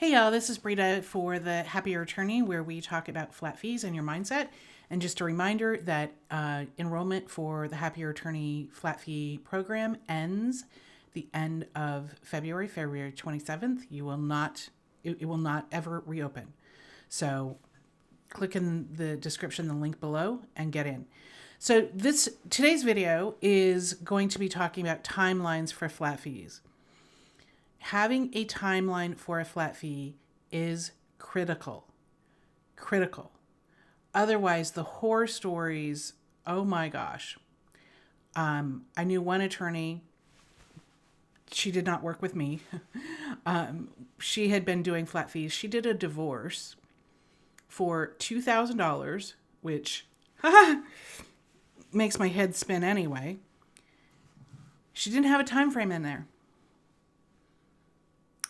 Hey y'all, this is Brita for the Happier Attorney, where we talk about flat fees and your mindset. And just a reminder that enrollment for the Happier Attorney flat fee program ends the end of February 27th. It will not ever reopen. So click in the description, the link below, and get in. So today's video is going to be talking about timelines for flat fees. Having a timeline for a flat fee is critical. Critical. Otherwise, the horror stories, oh my gosh. I knew one attorney, she did not work with me. She had been doing flat fees. She did a divorce for $2,000, which makes my head spin anyway. She didn't have a time frame in there.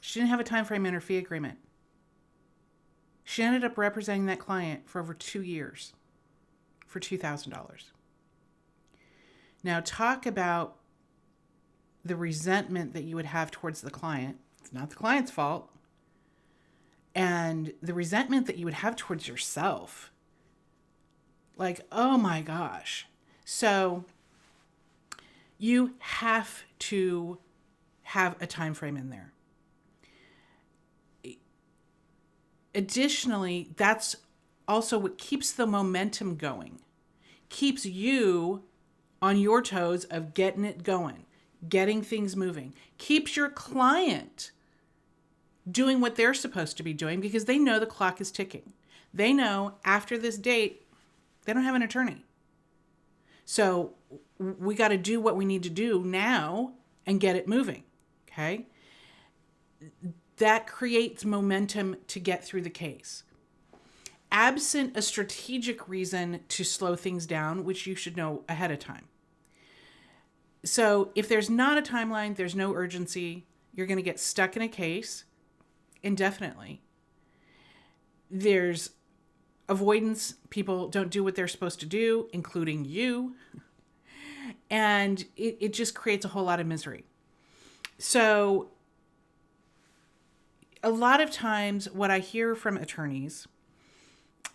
She didn't have a time frame in her fee agreement. She ended up representing that client for over 2 years for $2,000. Now, talk about the resentment that you would have towards the client. It's not the client's fault. And the resentment that you would have towards yourself. Like, oh my gosh. So you have to have a time frame in there. Additionally, that's also what keeps the momentum going, keeps you on your toes of getting it going, getting things moving, keeps your client doing what they're supposed to be doing because they know the clock is ticking. They know after this date, they don't have an attorney. So we got to do what we need to do now and get it moving, okay? That creates momentum to get through the case. Absent a strategic reason to slow things down, which you should know ahead of time. So if there's not a timeline, there's no urgency, you're going to get stuck in a case indefinitely. There's avoidance. People don't do what they're supposed to do, including you. And it just creates a whole lot of misery. So a lot of times what I hear from attorneys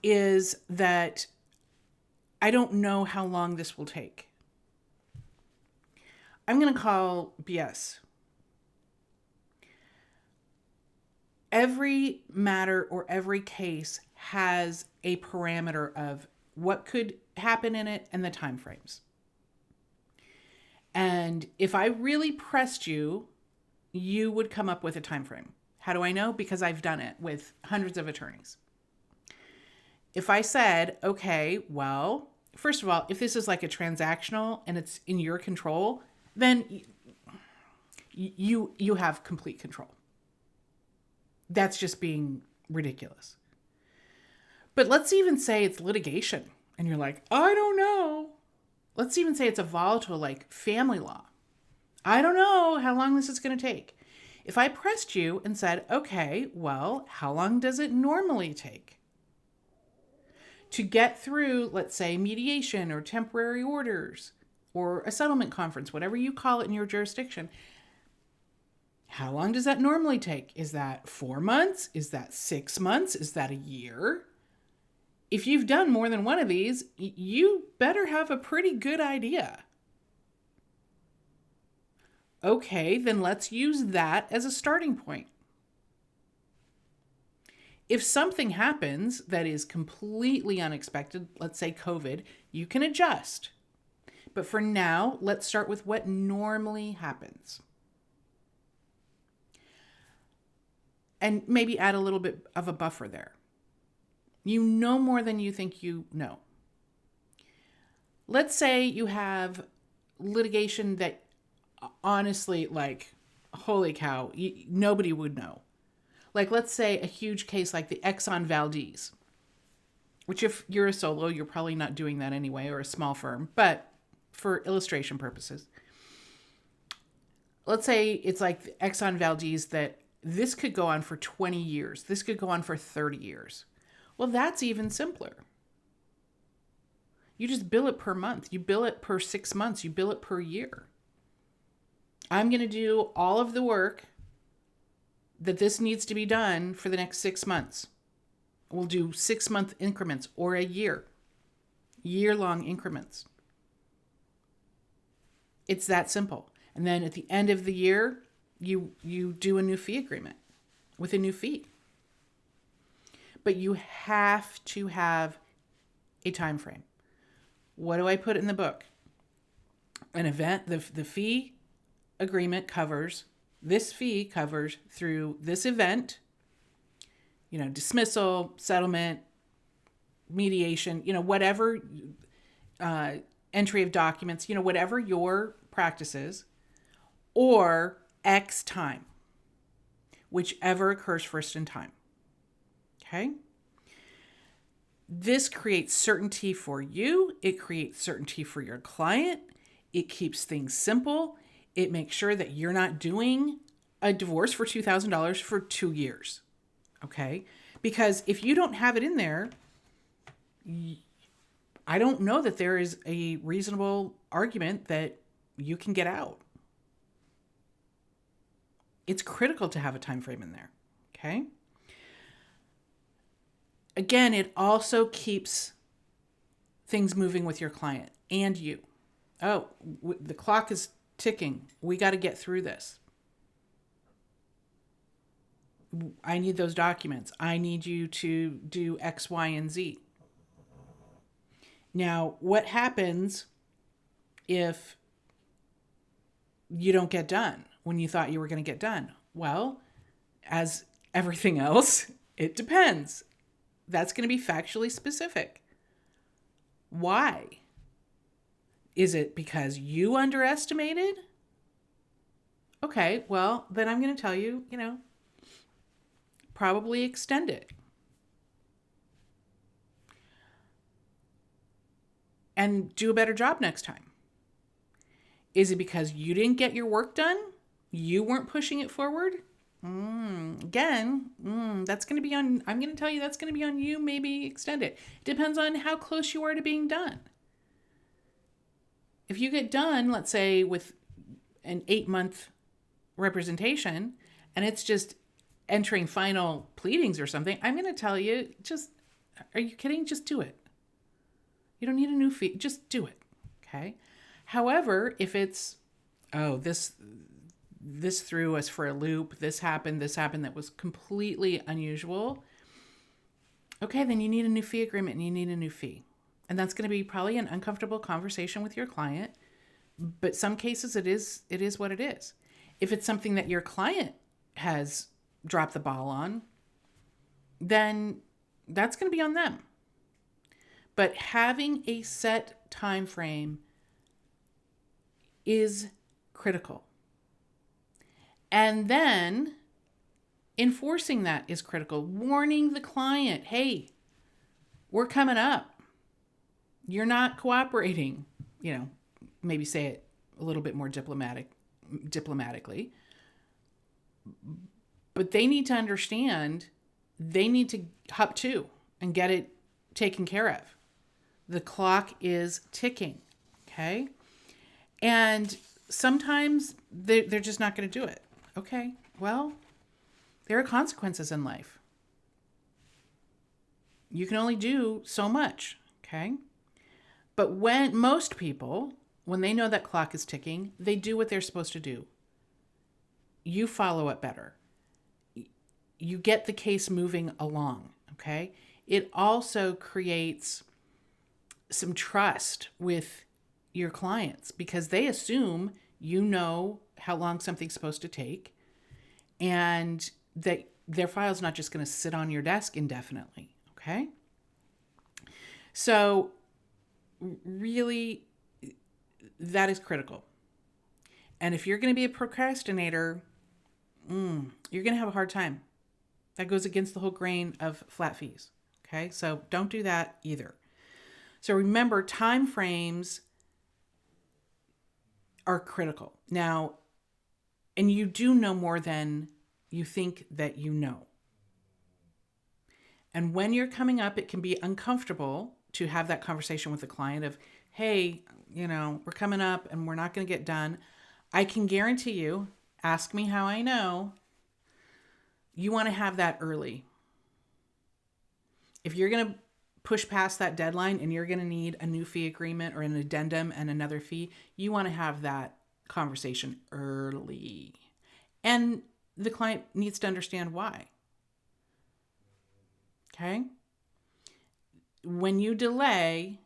is that I don't know how long this will take. I'm going to call BS. Every matter or every case has a parameter of what could happen in it and the time frames. And if I really pressed you, you would come up with a time frame. How do I know? Because I've done it with hundreds of attorneys. If I said, okay, well, first of all, if this is like a transactional and it's in your control, then you have complete control. That's just being ridiculous. But let's even say it's litigation and you're like, I don't know. Let's even say it's a volatile like family law. I don't know how long this is going to take. If I pressed you and said, okay, well, how long does it normally take to get through, let's say, mediation or temporary orders or a settlement conference, whatever you call it in your jurisdiction? How long does that normally take? Is that 4 months? Is that 6 months? Is that a year? If you've done more than one of these, you better have a pretty good idea. Okay, then let's use that as a starting point. If something happens that is completely unexpected, let's say COVID, you can adjust. But for now, let's start with what normally happens. And maybe add a little bit of a buffer there. You know more than you think you know. Let's say you have litigation that honestly, like, holy cow, nobody would know. Like, let's say a huge case like the Exxon Valdez, which if you're a solo, you're probably not doing that anyway, or a small firm, but for illustration purposes. Let's say it's like the Exxon Valdez that this could go on for 20 years. This could go on for 30 years. Well, that's even simpler. You just bill it per month. You bill it per 6 months. You bill it per year. I'm going to do all of the work that this needs to be done for the next 6 months. We'll do 6-month increments or a year-long increments. It's that simple. And then at the end of the year, you do a new fee agreement with a new fee. But you have to have a time frame. What do I put in the book? An event, the fee agreement covers, this fee covers through this event, dismissal, settlement, mediation, whatever, entry of documents, whatever your practice is, or X time, whichever occurs first in time. Okay? This creates certainty for you. It creates certainty for your client. It keeps things simple. It makes sure that you're not doing a divorce for $2,000 for 2 years. Okay? Because if you don't have it in there, I don't know that there is a reasonable argument that you can get out. It's critical to have a time frame in there. Okay? Again, it also keeps things moving with your client and you. Oh, the clock is ticking. We got to get through this. I need those documents. I need you to do X, Y, and Z. Now, what happens if you don't get done when you thought you were going to get done? Well, as everything else, it depends. That's going to be factually specific. Why? Is it because you underestimated? Okay, well, then I'm going to tell you, probably extend it. And do a better job next time. Is it because you didn't get your work done? You weren't pushing it forward? Again, that's going to be on, I'm going to tell you that's going to be on you. Maybe extend it. It depends on how close you are to being done. If you get done, let's say with an 8-month representation, and it's just entering final pleadings or something, I'm going to tell you, are you kidding? Just do it. You don't need a new fee. Just do it. Okay. However, if it's, this threw us for a loop, this happened that was completely unusual. Okay, then you need a new fee agreement and you need a new fee. And that's going to be probably an uncomfortable conversation with your client. But some cases it is what it is. If it's something that your client has dropped the ball on, then that's going to be on them. But having a set time frame is critical. And then enforcing that is critical. Warning the client, hey, we're coming up. You're not cooperating. Maybe say it a little bit more diplomatically. But they need to understand they need to hop to and get it taken care of. The clock is ticking, okay? And sometimes they're just not going to do it. Okay, well, there are consequences in life. You can only do so much, okay? But when most people, when they know that clock is ticking, they do what they're supposed to do. You follow it better. You get the case moving along, okay? It also creates some trust with your clients because they assume you know how long something's supposed to take and that their file's not just going to sit on your desk indefinitely, okay? So really, that is critical. And if you're going to be a procrastinator, you're going to have a hard time. That goes against the whole grain of flat fees, okay? So don't do that either. So remember, time frames are critical. Now, and you do know more than you think that you know. And when you're coming up, it can be uncomfortable to have that conversation with the client of, hey, we're coming up and we're not going to get done. I can guarantee you, ask me how I know, You want to have that early. If you're going to push past that deadline and you're going to need a new fee agreement or an addendum and another fee, you want to have that conversation early. And the client needs to understand why. Okay? When you delay,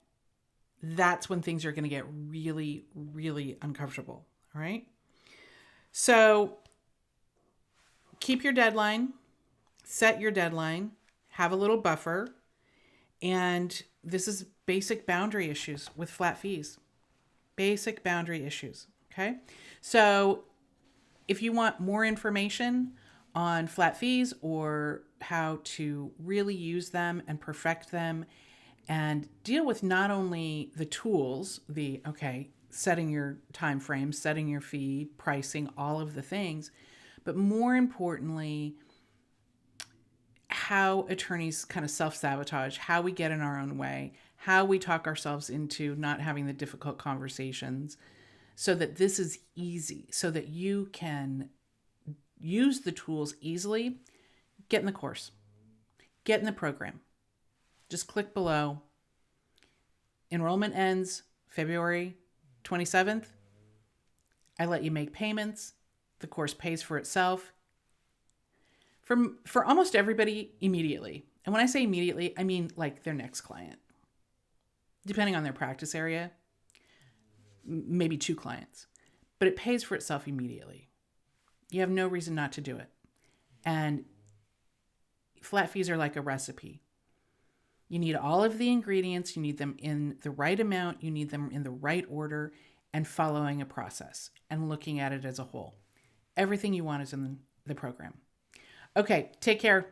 that's when things are going to get really, really uncomfortable. All right? So keep your deadline, set your deadline, have a little buffer. And this is basic boundary issues with flat fees. Basic boundary issues. Okay? So if you want more information on flat fees or how to really use them and perfect them and deal with not only the tools, setting your time frame, setting your fee, pricing, all of the things, but more importantly, how attorneys kind of self-sabotage, how we get in our own way, how we talk ourselves into not having the difficult conversations, so that this is easy, so that you can use the tools easily. Get in the course. Get in the program. Just click below. Enrollment ends February 27th. I let you make payments. The course pays for itself. For almost everybody, immediately. And when I say immediately, I mean like their next client. Depending on their practice area, maybe 2 clients. But it pays for itself immediately. You have no reason not to do it. And flat fees are like a recipe. You need all of the ingredients. You need them in the right amount. You need them in the right order, and following a process and looking at it as a whole. Everything you want is in the program. Okay, take care.